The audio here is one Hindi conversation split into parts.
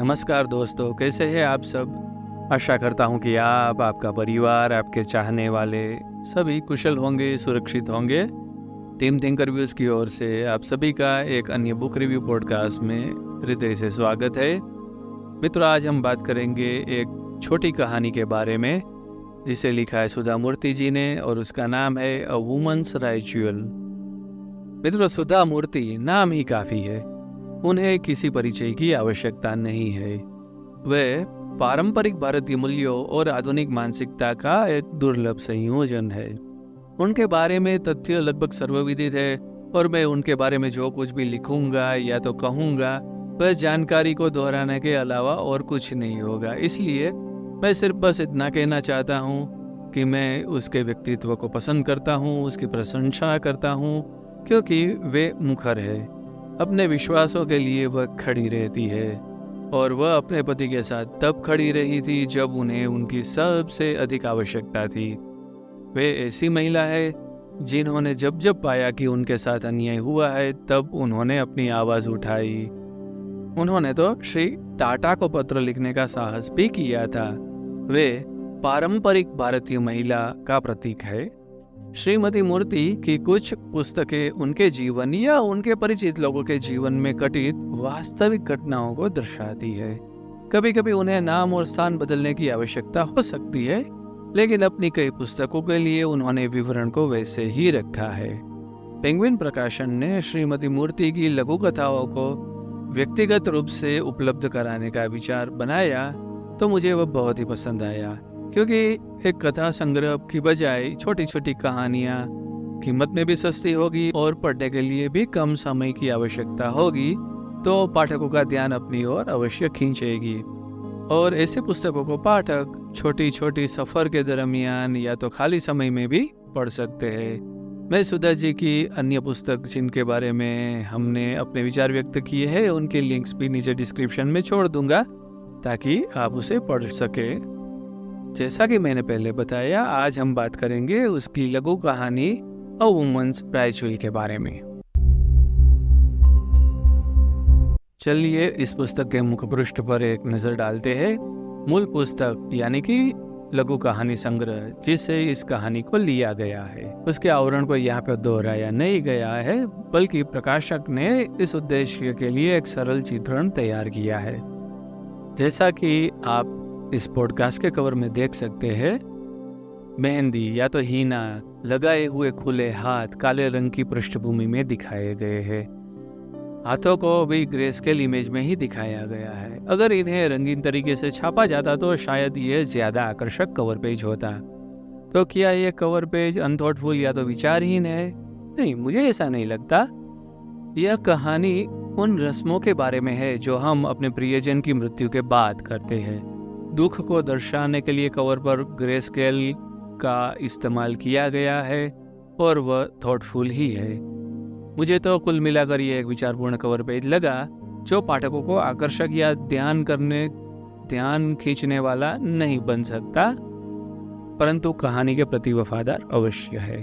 नमस्कार दोस्तों, कैसे हैं आप सब। आशा करता हूं कि आप, आपका परिवार, आपके चाहने वाले सभी कुशल होंगे, सुरक्षित होंगे। टीम थिंकर व्यूज़ की ओर से आप सभी का एक अन्य बुक रिव्यू पॉडकास्ट में हृदय से स्वागत है। मित्रों, आज हम बात करेंगे एक छोटी कहानी के बारे में जिसे लिखा है सुधा मूर्ति जी ने, और उसका नाम है अ वुमन्स राइचुअल। मित्रों, सुधा मूर्ति नाम ही काफ़ी है। उन्हें किसी परिचय की आवश्यकता नहीं है। वे पारंपरिक भारतीय मूल्यों और आधुनिक मानसिकता का एक दुर्लभ संयोजन है। उनके बारे में तथ्य लगभग सर्वविदित है, और मैं उनके बारे में जो कुछ भी लिखूंगा या तो कहूंगा वह जानकारी को दोहराने के अलावा और कुछ नहीं होगा। इसलिए मैं सिर्फ बस इतना कहना चाहता हूँ कि मैं उसके व्यक्तित्व को पसंद करता हूँ, उसकी प्रशंसा करता हूँ, क्योंकि वे मुखर है। अपने विश्वासों के लिए वह खड़ी रहती है, और वह अपने पति के साथ तब खड़ी रही थी जब उन्हें उनकी सबसे अधिक आवश्यकता थी। वे ऐसी महिला है जिन्होंने जब जब पाया कि उनके साथ अन्याय हुआ है तब उन्होंने अपनी आवाज़ उठाई। उन्होंने तो श्री टाटा को पत्र लिखने का साहस भी किया था। वे पारंपरिक भारतीय महिला का प्रतीक है। श्रीमती मूर्ति की कुछ पुस्तकें उनके जीवन या उनके परिचित लोगों के जीवन में घटित वास्तविक घटनाओं को दर्शाती है। कभी कभी उन्हें नाम और स्थान बदलने की आवश्यकता हो सकती है, लेकिन अपनी कई पुस्तकों के लिए उन्होंने विवरण को वैसे ही रखा है। पेंगुइन प्रकाशन ने श्रीमती मूर्ति की लघु कथाओं को व्यक्तिगत रूप से उपलब्ध कराने का विचार बनाया तो मुझे वह बहुत ही पसंद आया, क्योंकि एक कथा संग्रह की बजाय छोटी छोटी कहानियाँ कीमत में भी सस्ती होगी और पढ़ने के लिए भी कम समय की आवश्यकता होगी, तो पाठकों का ध्यान अपनी ओर अवश्य खींचेगी। और ऐसे पुस्तकों को पाठक छोटी छोटी सफ़र के दरमियान या तो खाली समय में भी पढ़ सकते हैं। मैं सुधा जी की अन्य पुस्तक जिनके बारे में हमने अपने विचार व्यक्त किए हैं उनके लिंक्स भी नीचे डिस्क्रिप्शन में छोड़ दूंगा ताकि आप उसे पढ़ सके। जैसा कि मैंने पहले बताया, आज हम बात करेंगे उसकी लघु कहानी अ वुमन्स राइचुअल के बारे में। चलिए इस पुस्तक के मुखपृष्ठ पर एक नजर डालते हैं। मूल पुस्तक यानी कि लघु कहानी संग्रह जिससे इस कहानी को लिया गया है, उसके आवरण को यहाँ पर दोहराया नहीं गया है, बल्कि प्रकाशक ने इस उद्देश्य के लिए एक सरल चित्रण तैयार किया है। जैसा कि आप इस पॉडकास्ट के कवर में देख सकते हैं, मेहंदी या तो हीना लगाए हुए खुले हाथ काले रंग की पृष्ठभूमि में दिखाए गए हैं। हाथों को भी ग्रेस्केल इमेज में ही दिखाया गया है। अगर इन्हें रंगीन तरीके से छापा जाता तो शायद ये ज्यादा आकर्षक कवर पेज होता। तो क्या ये कवर पेज अनथॉटफुल या तो विचारहीन है? नहीं, मुझे ऐसा नहीं लगता। यह कहानी उन रस्मों के बारे में है जो हम अपने प्रियजन की मृत्यु के बाद करते हैं। दुख को दर्शाने के लिए कवर पर ग्रेस्केल का इस्तेमाल किया गया है, और वह थॉटफुल ही है। मुझे तो कुल मिलाकर ये एक विचारपूर्ण कवर पेज लगा जो पाठकों को आकर्षक या ध्यान खींचने वाला नहीं बन सकता, परंतु कहानी के प्रति वफादार अवश्य है।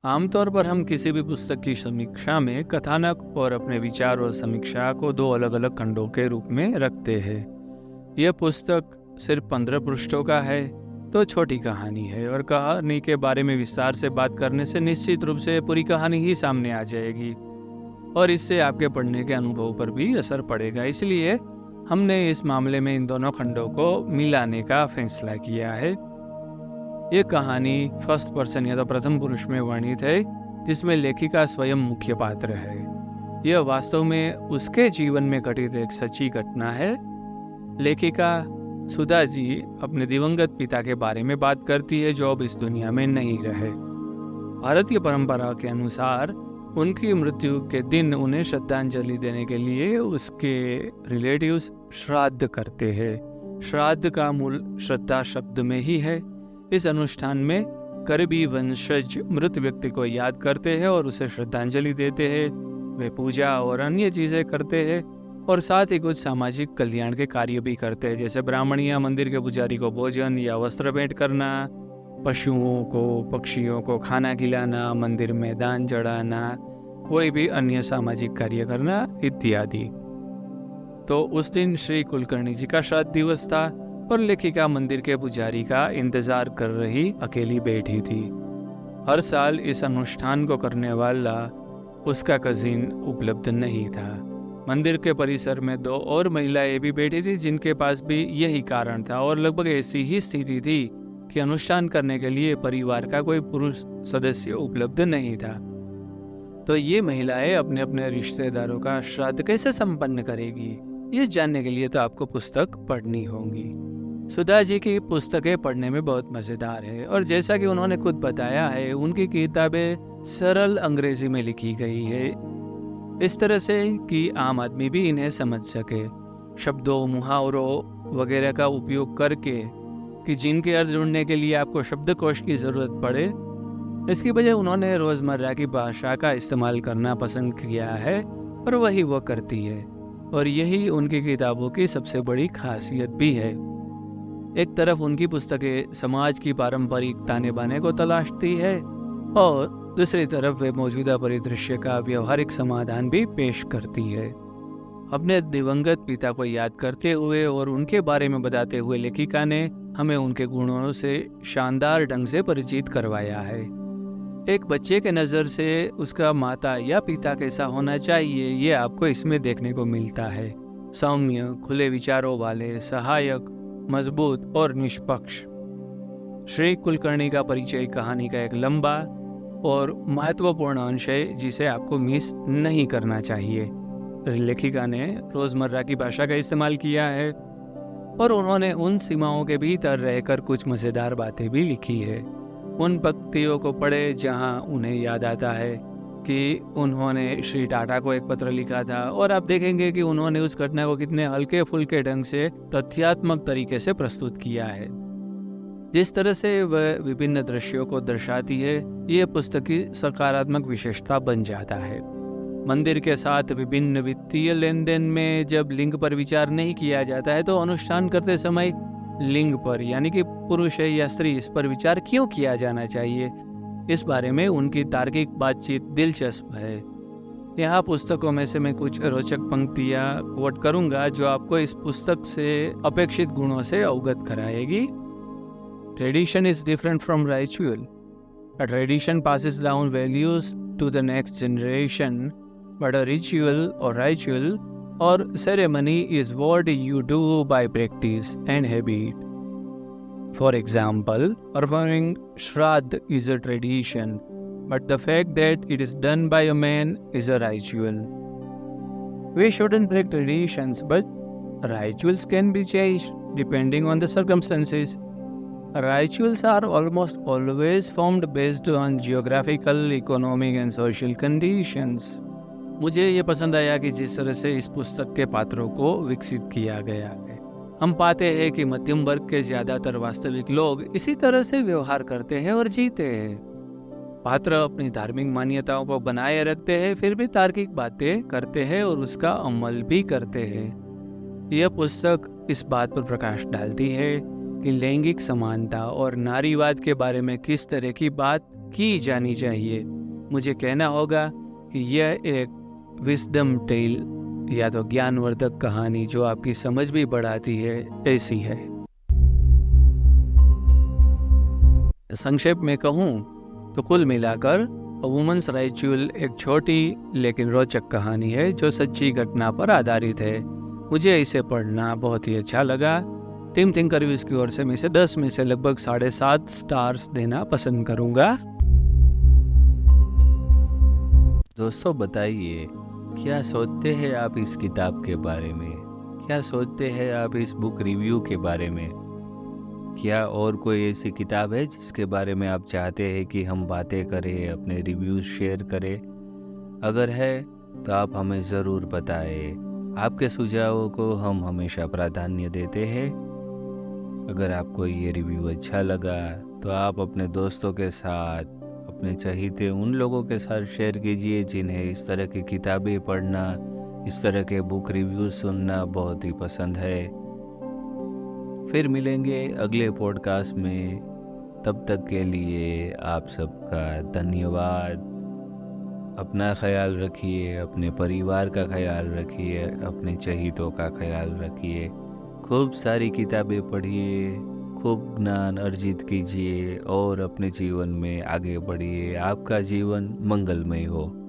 आमतौर पर हम किसी भी पुस्तक की समीक्षा में कथानक और अपने विचार और समीक्षा को दो अलग अलग खंडों के रूप में रखते हैं। यह पुस्तक सिर्फ 15 पृष्ठों का है तो छोटी कहानी है, और कहानी के बारे में विस्तार से बात करने से निश्चित रूप से पूरी कहानी ही सामने आ जाएगी, और इससे आपके पढ़ने के अनुभव पर भी असर पड़ेगा। इसलिए हमने इस मामले में इन दोनों खंडों को मिलाने का फैसला किया है। ये कहानी फर्स्ट पर्सन या तो प्रथम पुरुष में वर्णित है, जिसमें लेखिका स्वयं मुख्य पात्र है। यह वास्तव में उसके जीवन में घटित एक सच्ची घटना है। लेखिका सुधा जी अपने दिवंगत पिता के बारे में बात करती है जो अब इस दुनिया में नहीं रहे। भारतीय परंपरा के अनुसार उनकी मृत्यु के दिन उन्हें श्रद्धांजलि देने के लिए उसके रिलेटिव्स श्राद्ध करते हैं। श्राद्ध का मूल श्रद्धा शब्द में ही है। इस अनुष्ठान में करीबी वंशज मृत व्यक्ति को याद करते हैं और उसे श्रद्धांजलि देते हैं। वे पूजा और अन्य चीजें करते हैं, और साथ ही कुछ सामाजिक कल्याण के कार्य भी करते हैं, जैसे ब्राह्मण या मंदिर के पुजारी को भोजन या वस्त्र भेंट करना, पशुओं को, पक्षियों को खाना खिलाना, मंदिर में दान चढ़ाना, कोई भी अन्य सामाजिक कार्य करना इत्यादि। तो उस दिन श्री कुलकर्णी जी का श्राद्ध दिवस था और लेखिका मंदिर के पुजारी का इंतजार कर रही अकेली बैठी थी। हर साल इस अनुष्ठान को करने वाला उसका कजिन उपलब्ध नहीं था। मंदिर के परिसर में 2 और महिलाएं भी बैठी थी जिनके पास भी यही कारण था और लगभग ऐसी ही स्थिति थी कि अनुष्ठान करने के लिए परिवार का कोई पुरुष सदस्य उपलब्ध नहीं था। तो ये महिलाएं अपने अपने रिश्तेदारों का श्राद्ध कैसे संपन्न करेगी, ये जानने के लिए तो आपको पुस्तक पढ़नी होगी। सुधा जी की पुस्तकें पढ़ने में बहुत मज़ेदार है और जैसा कि उन्होंने खुद बताया है, उनकी किताबें सरल अंग्रेजी में लिखी गई है, इस तरह से कि आम आदमी भी इन्हें समझ सके। शब्दों, मुहावरों वगैरह का उपयोग करके कि जिनके अर्थ ढूंढने के लिए आपको शब्दकोश की ज़रूरत पड़े, इसकी वजह उन्होंने रोज़मर्रा की भाषा का इस्तेमाल करना पसंद किया है और वही वो करती है। और यही उनकी किताबों की सबसे बड़ी खासियत भी है। एक तरफ उनकी पुस्तकें समाज की पारंपरिक ताने बाने को तलाशती है और दूसरी तरफ वे मौजूदा परिदृश्य का व्यवहारिक समाधान भी पेश करती है। अपने दिवंगत पिता को याद करते हुए और उनके बारे में बताते हुए लेखिका ने हमें उनके गुणों से शानदार ढंग से परिचित करवाया है। एक बच्चे के नज़र से उसका माता या पिता कैसा होना चाहिए, ये आपको इसमें देखने को मिलता है। सौम्य, खुले विचारों वाले, सहायक, मजबूत और निष्पक्ष। श्री कुलकर्णी का परिचय कहानी का एक लंबा और महत्वपूर्ण अंश है जिसे आपको मिस नहीं करना चाहिए। लेखिका ने रोजमर्रा की भाषा का इस्तेमाल किया है और उन्होंने उन सीमाओं के भीतर रहकर कुछ मजेदार बातें भी लिखी है। उन पंक्तियों को पढ़े जहां उन्हें याद आता है कि उन्होंने श्री टाटा को एक पत्र लिखा था और आप देखेंगे कि उन्होंने उस घटना को कितने हल्के फुल्के ढंग से तथ्यात्मक तरीके से प्रस्तुत किया है। जिस तरह से वह विभिन्न दृश्यों को दर्शाती है, यह पुस्तक की सकारात्मक विशेषता बन जाता है। मंदिर के साथ विभिन्न वित्तीय लेन देन में जब लिंग पर विचार नहीं किया जाता है तो अनुष्ठान करते समय लिंग पर, यानी कि पुरुष है या स्त्री, इस पर विचार क्यों किया जाना चाहिए, इस बारे में उनकी तार्किक बातचीत दिलचस्प है। यहाँ पुस्तकों में से मैं कुछ रोचक पंक्तियाँ कोट करूँगा जो आपको इस पुस्तक से अपेक्षित गुणों से अवगत कराएगी। Tradition is different from ritual. A tradition passes down values to the next generation, but a ritual or ceremony is what you do by practice and habit. For example, performing Shraddh is a tradition, but the fact that it is done by a man is a ritual. We shouldn't break traditions, but rituals can be changed depending on the circumstances. Rituals are almost always formed based on geographical, economic and social conditions. मुझे ये पसंद आया कि जिस तरह से इस पुस्तक के पात्रों को विकसित किया गया है। हम पाते हैं कि मध्यम वर्ग के ज्यादातर वास्तविक लोग इसी तरह से व्यवहार करते हैं और जीते हैं। पात्र अपनी धार्मिक मान्यताओं को बनाए रखते हैं, फिर भी तार्किक बातें करते हैं और उसका अमल भी करते हैं। यह पुस्तक इस बात पर प्रकाश डालती है कि लैंगिक समानता और नारीवाद के बारे में किस तरह की बात की जानी चाहिए। मुझे कहना होगा कि यह एक विजडम टेल या तो ज्ञानवर्धक कहानी जो आपकी समझ भी बढ़ाती है, ऐसी है। संक्षेप में कहूँ तो कुल मिलाकर अ वुमेन्स राइचुअल एक छोटी लेकिन रोचक कहानी है जो सच्ची घटना पर आधारित है। मुझे इसे पढ़ना बहुत ही अच्छा लगा। टीम थिंकर रिव्यूज की ओर से मैं इसे 10 में से लगभग 7.5 स्टार्स देना पसंद करूंगा। दोस्तों बताइए, क्या सोचते हैं आप इस किताब के बारे में? क्या सोचते हैं आप इस बुक रिव्यू के बारे में? क्या और कोई ऐसी किताब है जिसके बारे में आप चाहते हैं कि हम बातें करें, अपने रिव्यूज शेयर करें? अगर है तो आप हमें ज़रूर बताएं। आपके सुझावों को हम हमेशा प्राधान्य देते हैं। अगर आपको ये रिव्यू अच्छा लगा तो आप अपने दोस्तों के साथ, अपने चहेते उन लोगों के साथ शेयर कीजिए जिन्हें इस तरह की किताबें पढ़ना, इस तरह के बुक रिव्यू सुनना बहुत ही पसंद है। फिर मिलेंगे अगले पॉडकास्ट में। तब तक के लिए आप सबका धन्यवाद। अपना ख्याल रखिए, अपने परिवार का ख्याल रखिए, अपने चहीतों का ख्याल रखिए। खूब सारी किताबें पढ़िए, खूब ज्ञान अर्जित कीजिए और अपने जीवन में आगे बढ़िए। आपका जीवन मंगलमय हो।